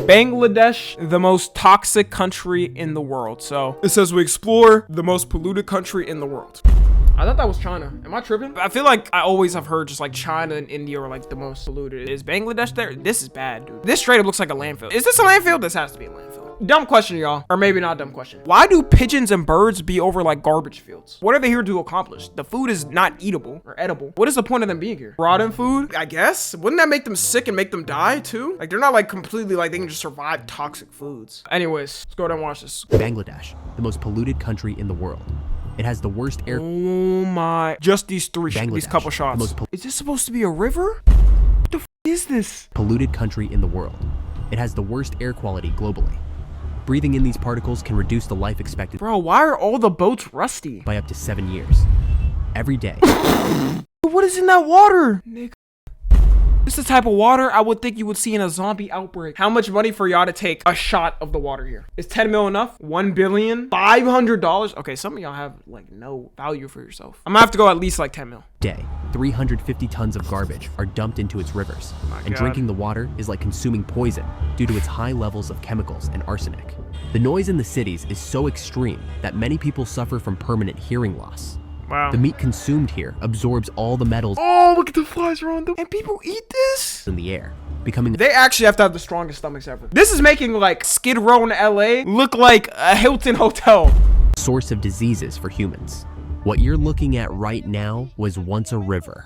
Bangladesh, the most toxic country in the world. So it says we explore the most polluted country in the world. I thought that was China. Am I tripping? I feel like I always have heard just like China and India are like the most polluted. Is Bangladesh there? This is bad, dude. This straight up looks like a landfill. Is this a landfill? This has to be a landfill. Dumb question, y'all. Or maybe not dumb question. Why do pigeons and birds be over like garbage fields? What are they here to accomplish? The food is not eatable or edible. What is the point of them being here? Rotten food? I guess. Wouldn't that make them sick and make them die too? Like they're not like completely like they can just survive toxic foods. Anyways, let's go ahead and watch this. Bangladesh, the most polluted country in the world. It has the worst air. Oh my. Just these these couple shots. Is this supposed to be a river? What the is this? Polluted country in the world. It has the worst air quality globally. Breathing in these particles can reduce the life expectancy. Bro, why are all the boats rusty? By up to 7 years. Every day. What is in that water? Nigga. This is the type of water I would think you would see in a zombie outbreak. How much money for y'all to take a shot of the water here? Is 10 mil enough? 1 billion? $500? Okay, some of y'all have like no value for yourself. I'm gonna have to go at least like 10 mil. Day, 350 tons of garbage are dumped into its rivers. And drinking the water is like consuming poison due to its high levels of chemicals and arsenic. The noise in the cities is so extreme that many people suffer from permanent hearing loss. Wow. The meat consumed here absorbs all the metals. Oh, look at the flies around them. And people eat this? In the air, becoming. They actually have to have the strongest stomachs ever. This is making like Skid Row in LA look like a Hilton hotel. Source of diseases for humans. What you're looking at right now was once a river.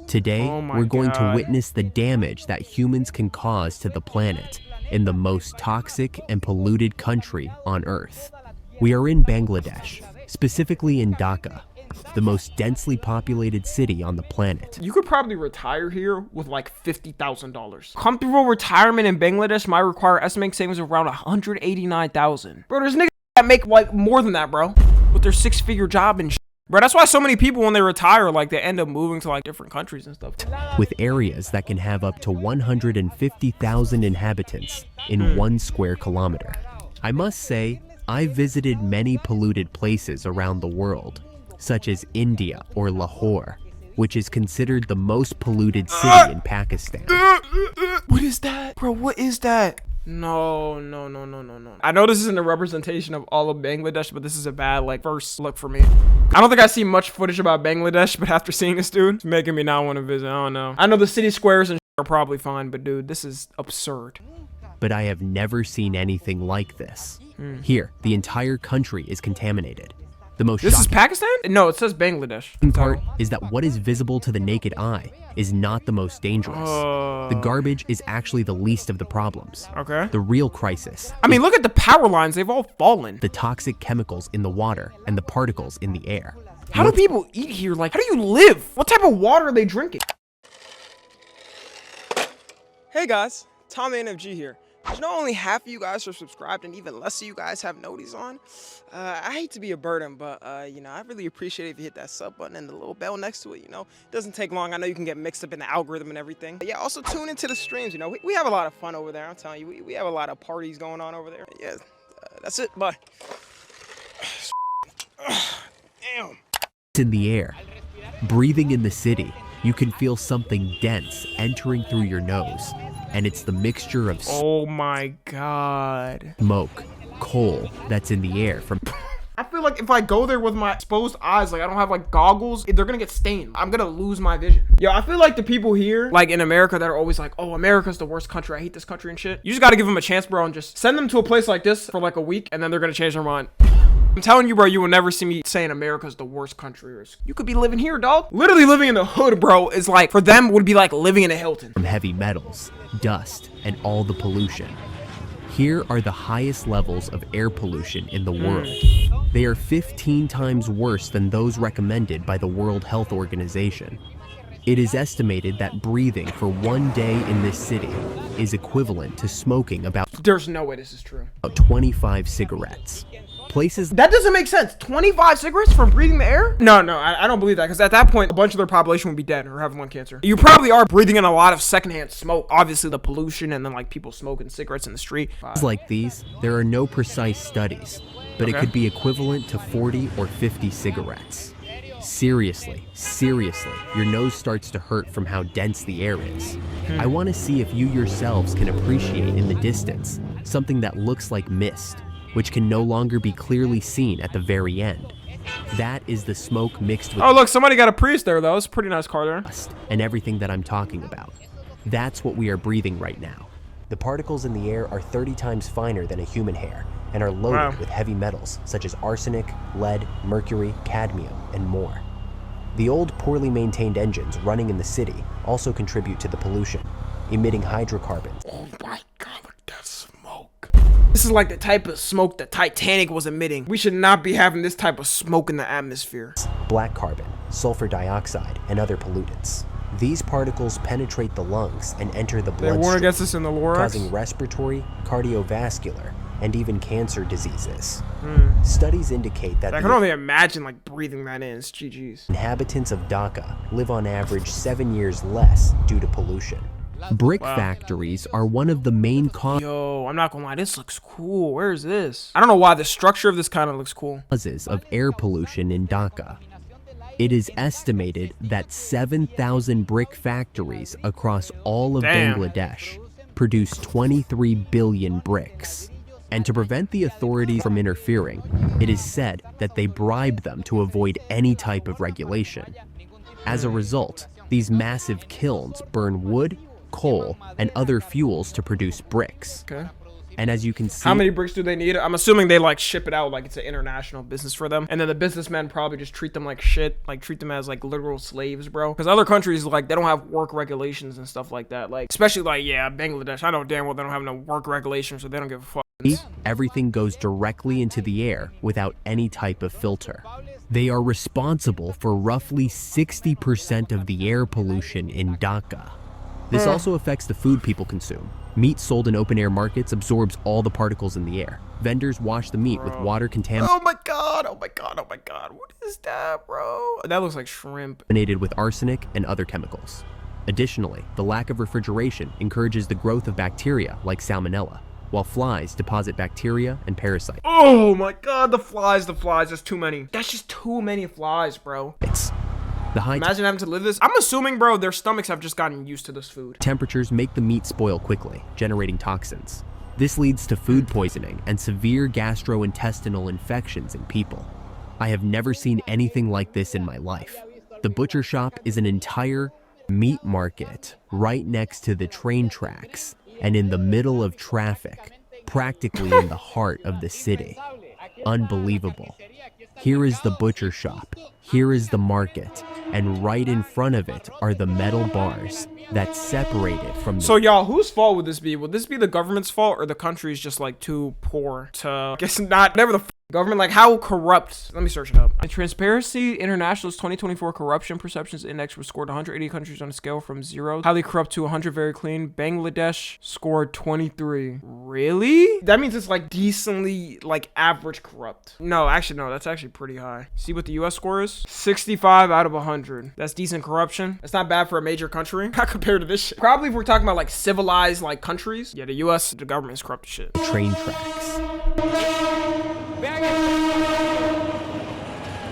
Today, we're going to witness the damage that humans can cause to the planet in the most toxic and polluted country on Earth. We are in Bangladesh, specifically in Dhaka, the most densely populated city on the planet. You could probably retire here with like $50,000. Comfortable retirement in Bangladesh might require estimated savings of around $189,000. Bro, there's niggas that make like more than that, bro, with their 6-figure job and shit. Bro, that's why so many people when they retire, like they end up moving to like different countries and stuff. With areas that can have up to 150,000 inhabitants in 1 square kilometer. I must say, I visited many polluted places around the world, such as India or Lahore, which is considered the most polluted city in Pakistan. What is that? Bro, what is that? No. I know this isn't a representation of all of Bangladesh, but this is a bad like first look for me. I don't think I see much footage about Bangladesh, but after seeing this, dude, it's making me not want to visit. I don't know. I know the city squares and are probably fine, but dude, this is absurd. But I have never seen anything like this. Here, the entire country is contaminated. The most This is Pakistan? No, it says Bangladesh. The part is that what is visible to the naked eye is not the most dangerous. The garbage is actually the least of the problems. Okay. The real crisis. I mean, look at the power lines. They've all fallen. The toxic chemicals in the water and the particles in the air. How do people eat here? Like, how do you live? What type of water are they drinking? Hey guys, Tom NFG here. You know, only half of you guys are subscribed and even less of you guys have noties on. I hate to be a burden, but you know, I really appreciate it if you hit that sub button and the little bell next to it. You know, it doesn't take long. I know you can get mixed up in the algorithm and everything. But yeah, also tune into the streams. You know, we have a lot of fun over there. I'm telling you, we have a lot of parties going on over there. Yeah, that's it. Bye. Damn. It's in the air. Breathing in the city, you can feel something dense entering through your nose. And it's the mixture of oh my god, smoke, coal that's in the air from. I feel like if I go there with my exposed eyes, like I don't have like goggles, they're gonna get stained. I'm gonna lose my vision. Yo, I feel like the people here, like in America, that are always like, oh, America's the worst country. I hate this country and shit. You just gotta give them a chance, bro, and just send them to a place like this for like a week, and then they're gonna change their mind. I'm telling you, bro, you will never see me saying America's the worst country. You could be living here, dog. Literally living in the hood, bro, is like, for them, would be like living in a Hilton. From heavy metals, dust, and all the pollution. Here are the highest levels of air pollution in the world. They are 15 times worse than those recommended by the World Health Organization. It is estimated that breathing for 1 day in this city is equivalent to smoking about. There's no way this is true. 25 cigarettes. Places that doesn't make sense. 25 cigarettes from breathing the air? No, I don't believe that, because at that point a bunch of their population would be dead or having lung cancer. You probably are breathing in a lot of secondhand smoke, obviously the pollution, and then like people smoking cigarettes in the street. Like these, there are no precise studies, but it could be equivalent to 40 or 50 cigarettes. Seriously, your nose starts to hurt from how dense the air is. I want to see if you yourselves can appreciate in the distance something that looks like mist, which can no longer be clearly seen at the very end. That is the smoke mixed with— Oh, look, somebody got a Prius there, though. It's a pretty nice car there. Dust and everything that I'm talking about. That's what we are breathing right now. The particles in the air are 30 times finer than a human hair and are loaded with heavy metals such as arsenic, lead, mercury, cadmium, and more. The old, poorly maintained engines running in the city also contribute to the pollution, emitting hydrocarbons. Oh my God, look at that smoke. This is like the type of smoke the Titanic was emitting. We should not be having this type of smoke in the atmosphere. Black carbon, sulfur dioxide, and other pollutants. These particles penetrate the lungs and enter the bloodstream, warn against this in the Lorax, causing respiratory, cardiovascular, and even cancer diseases. Studies indicate that I can only imagine like breathing that in. It's GG's. Inhabitants of Dhaka live on average 7 years less due to pollution. Brick factories are one of the main Yo, I'm not gonna lie, this looks cool. Where is this? I don't know why the structure of this kind of looks cool. Causes of air pollution in Dhaka. It is estimated that 7,000 brick factories across all of Bangladesh produce 23 billion bricks. And to prevent the authorities from interfering, it is said that they bribe them to avoid any type of regulation. As a result, these massive kilns burn wood, coal, and other fuels to produce bricks. Okay. And as you can see— how many bricks do they need? I'm assuming they like ship it out like it's an international business for them. And then the businessmen probably just treat them like shit. Like treat them as like literal slaves, bro. Because other countries, like they don't have work regulations and stuff like that. Like, especially like, yeah, Bangladesh. I know damn well they don't have no work regulations, so they don't give a fuck. Everything goes directly into the air without any type of filter. They are responsible for roughly 60% of the air pollution in Dhaka. This also affects the food people consume. Meat sold in open-air markets absorbs all the particles in the air. Vendors wash the meat with water contaminated— oh my God, oh my God, oh my God. What is that, bro? That looks like shrimp. With arsenic and other chemicals. Additionally, the lack of refrigeration encourages the growth of bacteria like salmonella, while flies deposit bacteria and parasites. Oh my God, the flies, that's too many. That's just too many flies, bro. Imagine having to live this. I'm assuming, bro, their stomachs have just gotten used to this food. Temperatures make the meat spoil quickly, generating toxins. This leads to food poisoning and severe gastrointestinal infections in people. I have never seen anything like this in my life. The butcher shop is an entire meat market right next to the train tracks and in the middle of traffic, practically in the heart of the city. Unbelievable. Here is the butcher shop, here is the market, and right in front of it are the metal bars that separate it from the— So y'all, whose fault would this be? Would this be the government's fault or the country's just like too poor to— I guess not, never the government, like how corrupt? Let me search it up. In Transparency International's 2024 Corruption Perceptions Index was scored 180 countries on a scale from 0 highly corrupt to 100 very clean. Bangladesh scored 23. Really? That means it's like decently like average corrupt. No, actually no, that's actually pretty high. See what the US score is? 65 out of 100. That's decent corruption. That's not bad for a major country. Not compared to this shit. Probably if we're talking about like civilized like countries. Yeah, the US, the government is corrupt as shit. Train tracks.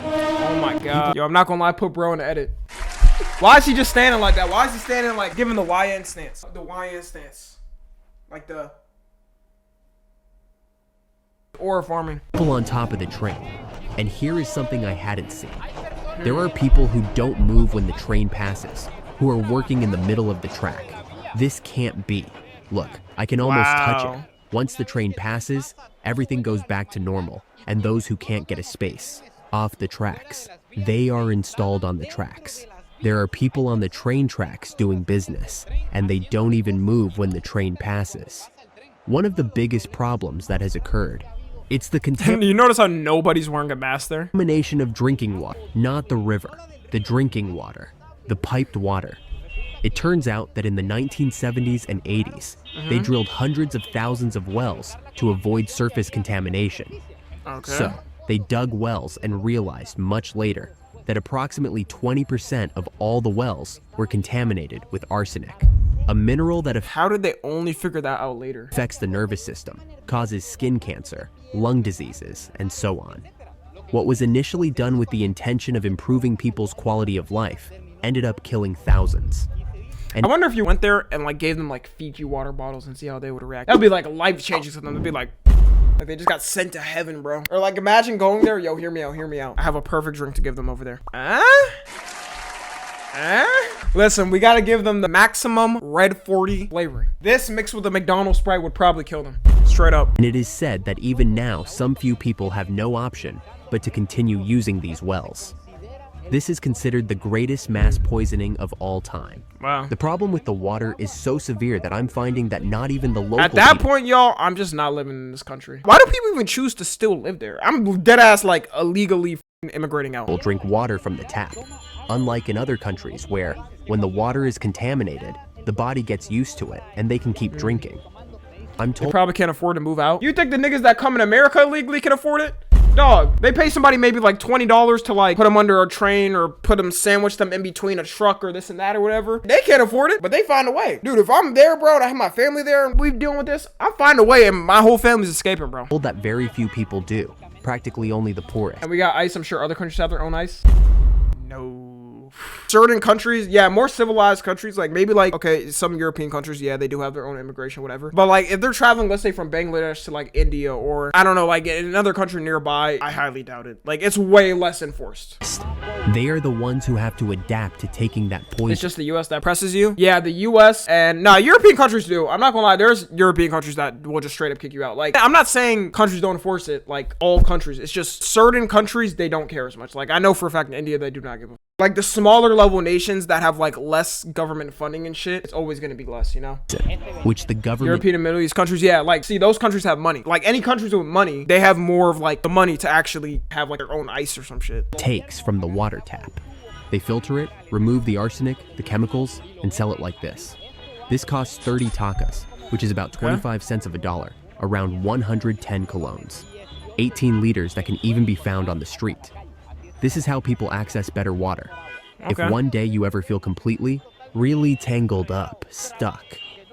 Oh my God. Yo, I'm not gonna lie, put bro in the edit. Why is he just standing like that? Why is he standing like giving the YN stance? The YN stance. Like the or farming. People on top of the train. And here is something I hadn't seen. There are people who don't move when the train passes, who are working in the middle of the track. This can't be. Look, I can almost touch it. Once the train passes, everything goes back to normal, and those who can't get a space off the tracks, they are installed on the tracks. There are people on the train tracks doing business, and they don't even move when the train passes. One of the biggest problems that has occurred, it's the You notice how nobody's wearing a mask there? Contamination of drinking water, not the river, the drinking water, the piped water. It turns out that in the 1970s and 80s, they drilled hundreds of thousands of wells to avoid surface contamination. Okay. So, they dug wells and realized much later that approximately 20% of all the wells were contaminated with arsenic, a mineral that How did they only figure that out later? affects the nervous system, causes skin cancer, lung diseases, and so on. What was initially done with the intention of improving people's quality of life ended up killing thousands. And I wonder if you went there and like gave them like Fiji water bottles and see how they would react. That would be like life-changing to them. They'd be like they just got sent to heaven, bro. Or like imagine going there, yo, hear me out, hear me out. I have a perfect drink to give them over there. Listen, we gotta give them the maximum red 40 flavoring. This mixed with the McDonald's Sprite would probably kill them. Straight up. And it is said that even now, some few people have no option but to continue using these wells. This is considered the greatest mass poisoning of all time. Wow. The problem with the water is so severe that I'm finding that not even the local At that point, y'all, I'm just not living in this country. Why do people even choose to still live there? I'm dead ass like illegally immigrating out. Will drink water from the tap, unlike in other countries where, when the water is contaminated, the body gets used to it and they can keep drinking. I'm told they probably can't afford to move out. You think the niggas that come in America illegally can afford it? Dog, they pay somebody maybe like $20 to like put them under a train or put them, sandwich them in between a truck or this and that or whatever. They can't afford it, but they find a way. Dude, if I'm there, bro, and I have my family there and we dealing with this, I'll find a way and my whole family's escaping, bro. that very few people do, practically only the poorest. And we got ice. I'm sure other countries have their own ice. No. Certain countries, yeah, more civilized countries, like maybe like, okay, some European countries, yeah, they do have their own immigration, whatever. But like if they're traveling, let's say from Bangladesh to like India or I don't know, like in another country nearby, I highly doubt it. Like it's way less enforced. They are the ones who have to adapt to taking that poison. It's just the US that presses you. Yeah, the US and European countries do. I'm not gonna lie, there's European countries that will just straight up kick you out. Like I'm not saying countries don't enforce it, like all countries. It's just certain countries, they don't care as much. Like I know for a fact in India, they do not give a like the smaller level nations that have like less government funding and shit, it's always going to be less, you know? Which the government... European and Middle East countries, yeah, like, see, those countries have money. Like, any countries with money, they have more of like the money to actually have like their own ice or some shit. Takes from the water tap. They filter it, remove the arsenic, the chemicals, and sell it like this. This costs 30 takas, which is about 25 cents of a dollar, around 110 colognes. 18 liters that can even be found on the street. This is how people access better water. Okay. If one day you ever feel completely, really tangled up, stuck,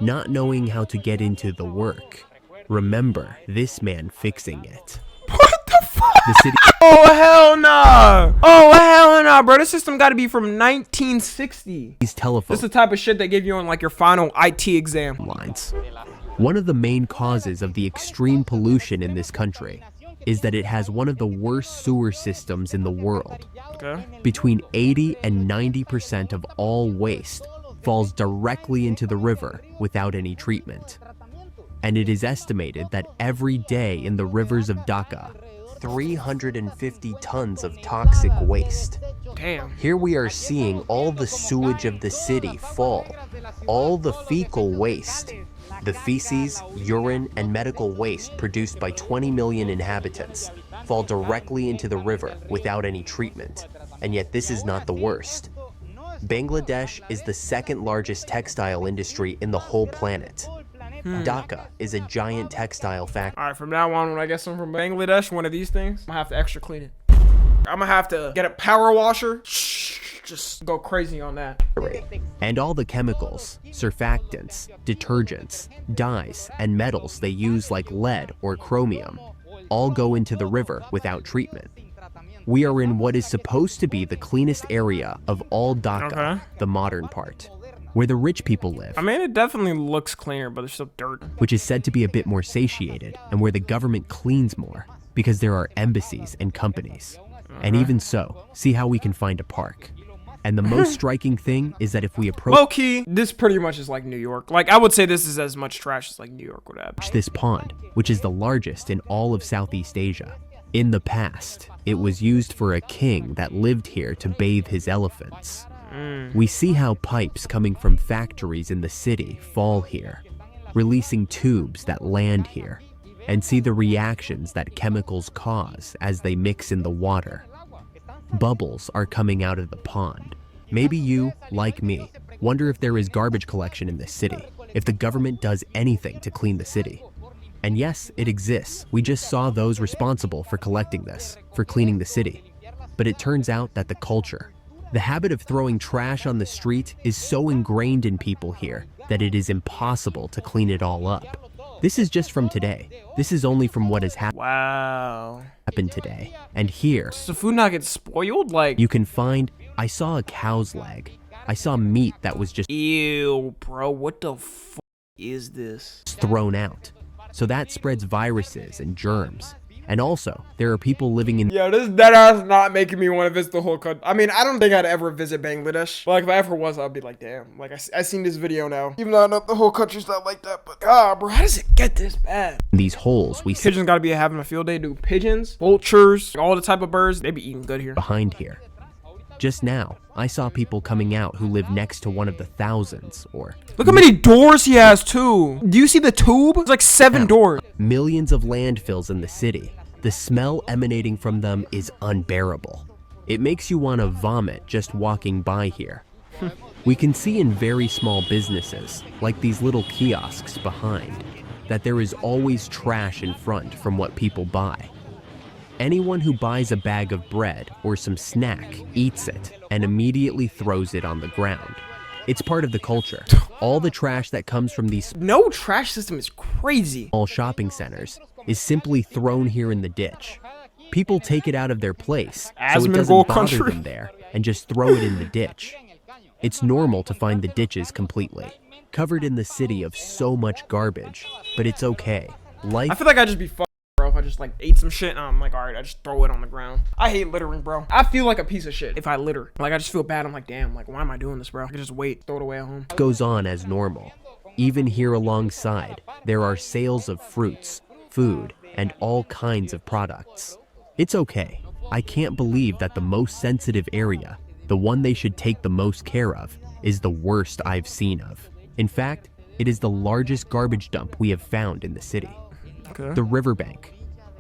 not knowing how to get into the work, remember this man fixing it. What the fuck? The city. Oh, hell nah. Oh, hell nah, bro. This system got to be from 1960. These telephones. This is the type of shit they give you on like your final IT exam. Lines. One of the main causes of the extreme pollution in this country is that it has one of the worst sewer systems in the world. Okay. Between 80 and 90% of all waste falls directly into the river without any treatment. And it is estimated that every day in the rivers of Dhaka, 350 tons of toxic waste. Damn. Here we are seeing all the sewage of the city fall, all the fecal waste, the feces, urine, and medical waste produced by 20 million inhabitants fall directly into the river without any treatment. And yet this is not the worst. Bangladesh is the second largest textile industry in the whole planet. Dhaka is a giant textile factory. All right, from now on, when I get some from Bangladesh, one of these things, I'm gonna have to extra clean it. I'm gonna have to get a power washer. Just go crazy on that. And all the chemicals, surfactants, detergents, dyes, and metals they use like lead or chromium all go into the river without treatment. We are in what is supposed to be the cleanest area of all Dhaka, the modern part, where the rich people live. I mean, it definitely looks cleaner, but there's still dirt. Which is said to be a bit more satiated and where the government cleans more because there are embassies and companies. And even so, see how we can find a park. And the most striking thing is that if we approach low-key, this pretty much is like New York. Like, I would say this is as much trash as like New York would have. This pond, which is the largest in all of Southeast Asia. In the past, it was used for a king that lived here to bathe his elephants. We see how pipes coming from factories in the city fall here, releasing tubes that land here, and see the reactions that chemicals cause as they mix in the water. Bubbles are coming out of the pond. Maybe you, like me, wonder if there is garbage collection in this city, if the government does anything to clean the city. And yes, it exists. We just saw those responsible for collecting this, for cleaning the city. But it turns out that the culture, the habit of throwing trash on the street is so ingrained in people here that it is impossible to clean it all up. This is just from today. This is only from what has Wow. happened today. And here, Does the food not get spoiled? Like, you can find, I saw a cow's leg. I saw meat that was just ew, bro, what the fuck is this? thrown out. So that spreads viruses and germs. And also, there are people living in Yo, this deadass not making me want to visit the whole country. I mean, I don't think I'd ever visit Bangladesh. But like, if I ever was, I'd be like, damn. Like, I seen this video now. Even though I know the whole country's not like that. But God, bro, how does it get this bad? these holes we see Pigeons gotta be having a field day, dude. Pigeons, vultures, all the type of birds, they be eating good here. behind here. Just now, I saw people coming out who live next to one of the thousands, or Look how many doors he has, too. Do you see the tube? It's like 7 doors. millions of landfills in the city. The smell emanating from them is unbearable. It makes you want to vomit just walking by here. We can see in very small businesses, like these little kiosks behind, that there is always trash in front from what people buy. Anyone who buys a bag of bread or some snack eats it and immediately throws it on the ground. It's part of the culture. All the trash that comes from these No trash system is crazy. small shopping centers is simply thrown here in the ditch. People take it out of their place, so it Asmongold doesn't bother country. them there, and just throw it in the ditch. It's normal to find the ditches completely covered in the city of so much garbage, but it's okay. Life I feel like I'd just be fucked, bro, if I just like ate some shit and I'm like, all right, I just throw it on the ground. I hate littering, bro. I feel like a piece of shit if I litter. Like, I just feel bad. I'm like, damn, like, why am I doing this, bro? I could just wait, throw it away at home. goes on as normal. Even here alongside, there are sales of fruits, food, and all kinds of products. It's okay. I can't believe that the most sensitive area, the one they should take the most care of, is the worst I've seen of. In fact, it is the largest garbage dump we have found in the city. Okay. The riverbank.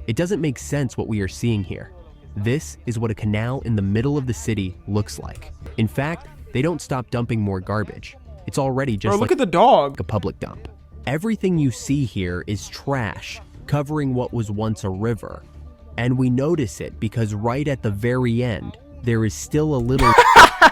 It doesn't make sense what we are seeing here. This is what a canal in the middle of the city looks like. In fact, they don't stop dumping more garbage. It's already just Bro, look like at the dog. a public dump. Everything you see here is trash, covering what was once a river. And we notice it because right at the very end, there is still a little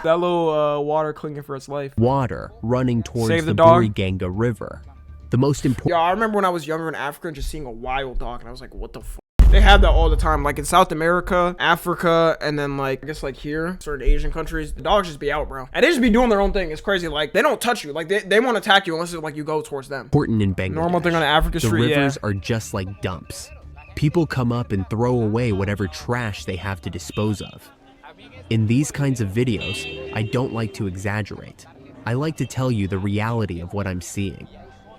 That little water clinging for its life. water running towards Save the the dog. Buriganga River. The most important Yeah, I remember when I was younger in Africa just seeing a wild dog and I was like, what the fuck? They have that all the time, like in South America, Africa, and then like, I guess like here, certain Asian countries, the dogs just be out, bro. And they just be doing their own thing. It's crazy. Like, they don't touch you. Like, they won't attack you unless it's like you go towards them. in Bangladesh. Normal thing on an African The street, rivers yeah. are just like dumps. People come up and throw away whatever trash they have to dispose of. In these kinds of videos, I don't like to exaggerate. I like to tell you the reality of what I'm seeing.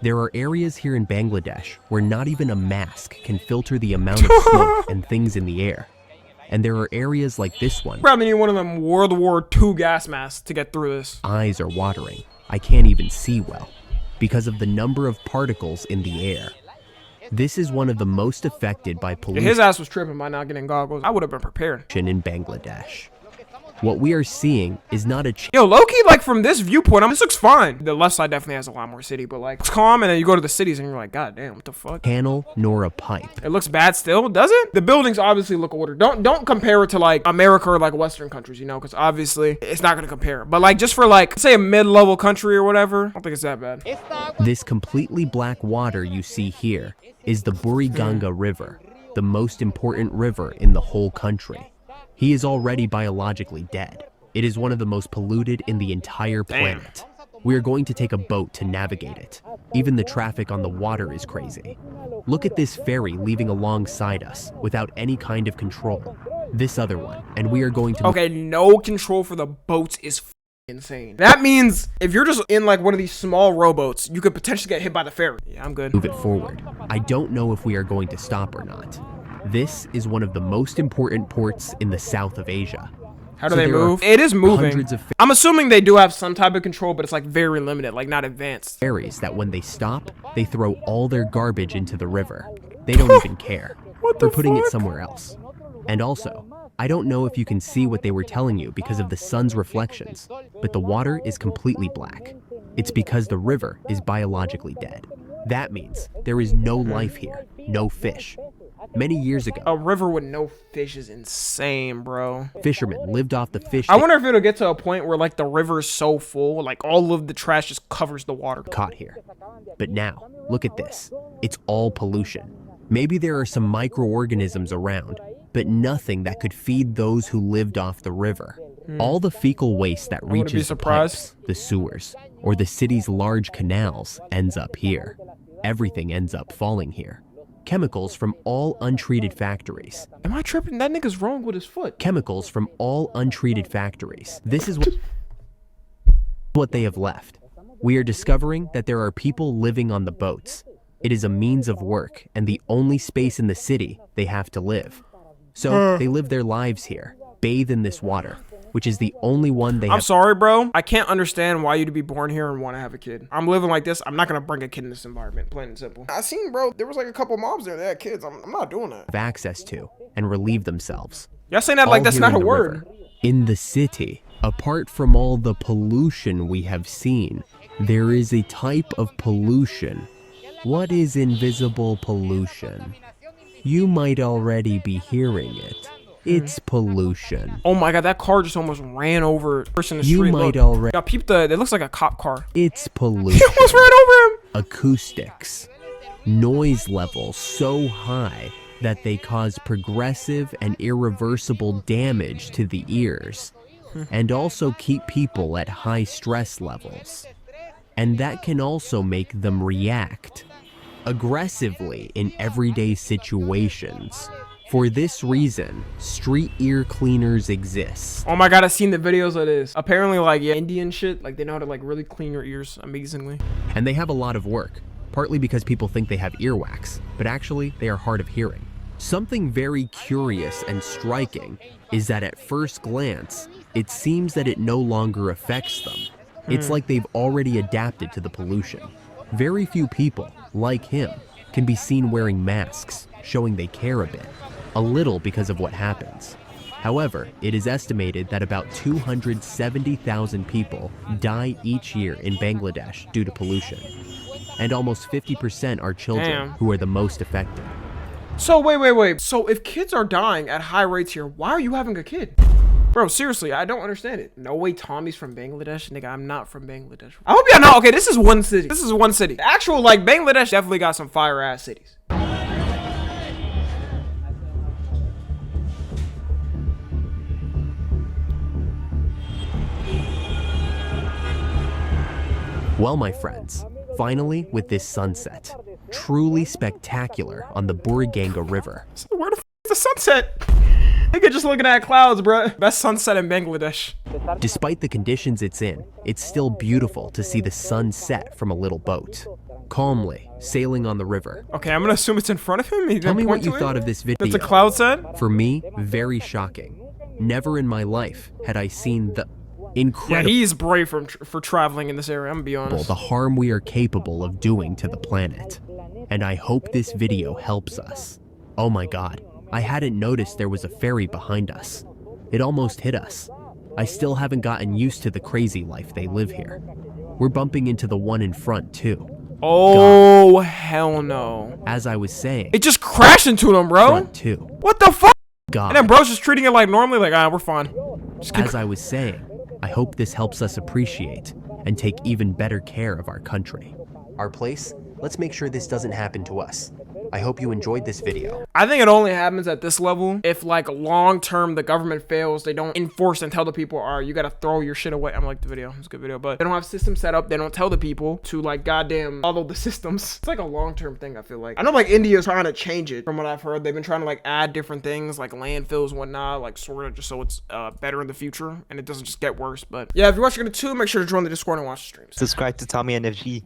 There are areas here in Bangladesh where not even a mask can filter the amount of smoke and things in the air. And there are areas like this one. Probably need one of them World War II gas masks to get through this. Eyes are watering. I can't even see well because of the number of particles in the air. This is one of the most affected by If pollution his ass was tripping by not getting goggles, I would have been prepared. in Bangladesh. What we are seeing is not a Yo, low-key, like, from this viewpoint, this looks fine. The left side definitely has a lot more city, but, like, it's calm, and then you go to the cities, and you're like, god damn, what the fuck? channel nor a pipe. It looks bad still, does it? The buildings obviously look older. Don't compare it to, like, America or, like, Western countries, you know, because obviously it's not going to compare. But, like, just for, like, say a mid-level country or whatever, I don't think it's that bad. This completely black water you see here is the Buriganga River, the most important river in the whole country. He is already biologically dead. It is one of the most polluted in the entire planet. We are going to take a boat to navigate it. Even the traffic on the water is crazy. Look at this ferry leaving alongside us without any kind of control. This other one, and we are going to Okay, no control for the boats is insane. That means if you're just in like one of these small rowboats, you could potentially get hit by the ferry. Yeah, I'm good. move it forward. I don't know if we are going to stop or not. This is one of the most important ports in the south of Asia. How do So they there are move? It is moving. hundreds of I'm assuming they do have some type of control, but it's like very limited, like not advanced. Ferries that when they stop, they throw all their garbage into the river. They don't even care. What They're the putting it fuck? somewhere else. And also, I don't know if you can see what they were telling you because of the sun's reflections, but the water is completely black. It's because the river is biologically dead. That means there is no life here, no fish. Many years ago, a river with no fish is insane, bro. Fishermen lived off the fish. I wonder if it'll get to a point where like the river is so full, like all of the trash just covers the water. Caught here. But now, look at this. It's all pollution. Maybe there are some microorganisms around, but nothing that could feed those who lived off the river. All the fecal waste that reaches the pipes, the sewers, or the city's large canals ends up here. Everything ends up falling here. Chemicals from all untreated factories. Am I tripping? That nigga's wrong with his foot. Chemicals from all untreated factories. This is what they have left. We are discovering that there are people living on the boats. It is a means of work and the only space in the city they have to live. So they live their lives here, bathe in this water, which is the only one they have. I'm sorry, bro. I can't understand why you'd be born here and want to have a kid. I'm living like this. I'm not going to bring a kid in this environment, plain and simple. I seen, bro, there was like a couple mobs there that had kids. I'm not doing that. Have access to and relieve themselves. Y'all saying that like that's not a word. In the city, apart from all the pollution we have seen, there is a type of pollution. What is invisible pollution? You might already be hearing it. It's pollution. Oh my god, that car just almost ran over a person in the street. You might already. Y'all peep the, it looks like a cop car. It's pollution. He almost ran over him. Acoustics. Noise levels so high that they cause progressive and irreversible damage to the ears, and also keep people at high stress levels. And that can also make them react aggressively in everyday situations. For this reason, street ear cleaners exist. Oh my god, I've seen the videos of this. Apparently, like, yeah, Indian shit, like, they know how to, like, really clean your ears amazingly. And they have a lot of work, partly because people think they have earwax, but actually, they are hard of hearing. Something very curious and striking is that at first glance, it seems that it no longer affects them. It's like they've already adapted to the pollution. Very few people, like him, can be seen wearing masks, showing they care a little because of what happens. However, it is estimated that about 270,000 people die each year in Bangladesh due to pollution. And almost 50% are children who are the most affected. So wait. So if kids are dying at high rates here, why are you having a kid? Bro, seriously, I don't understand it. No way Tommy's from Bangladesh. Nigga, I'm not from Bangladesh. I hope y'all know. Okay, this is one city. This is one city. The actual, like, Bangladesh definitely got some fire-ass cities. Well, my friends, finally with this sunset. Truly spectacular on the Buriganga River. So where the f is the sunset? Nigga just looking at clouds, bro. Best sunset in Bangladesh. Despite the conditions it's in, it's still beautiful to see the sun set from a little boat, calmly sailing on the river. Okay, I'm gonna assume it's in front of him. Tell me what you thought of this video. That's a cloud set? For me, very shocking. Never in my life had I seen the incredible. Yeah, he's brave for traveling in this area, I'm gonna be honest. The harm we are capable of doing to the planet. And I hope this video helps us. Oh my god, I hadn't noticed there was a ferry behind us. It almost hit us. I still haven't gotten used to the crazy life they live here. We're bumping into the one in front too. Oh, god. Hell no. As I was saying. It just crashed into them, bro. Front too. What the fuck? God. And then bro's just treating it like normally, like, we're fine. As I was saying, I hope this helps us appreciate and take even better care of our country. Our place? Let's make sure this doesn't happen to us. I hope you enjoyed this video. I think it only happens at this level if, like, long term the government fails. They don't enforce and tell the people, all right, you gotta throw your shit away. I'm like, the video, it's a good video, but they don't have systems set up. They don't tell the people to, like, goddamn follow the systems. It's like a long term thing, I feel like. I know, like, India's trying to change it from what I've heard. They've been trying to, like, add different things like landfills and whatnot, like, sort of just so it's better in the future and it doesn't just get worse. But yeah, if you're watching it too, make sure to join the Discord and watch the streams. Subscribe to Tommy and FG.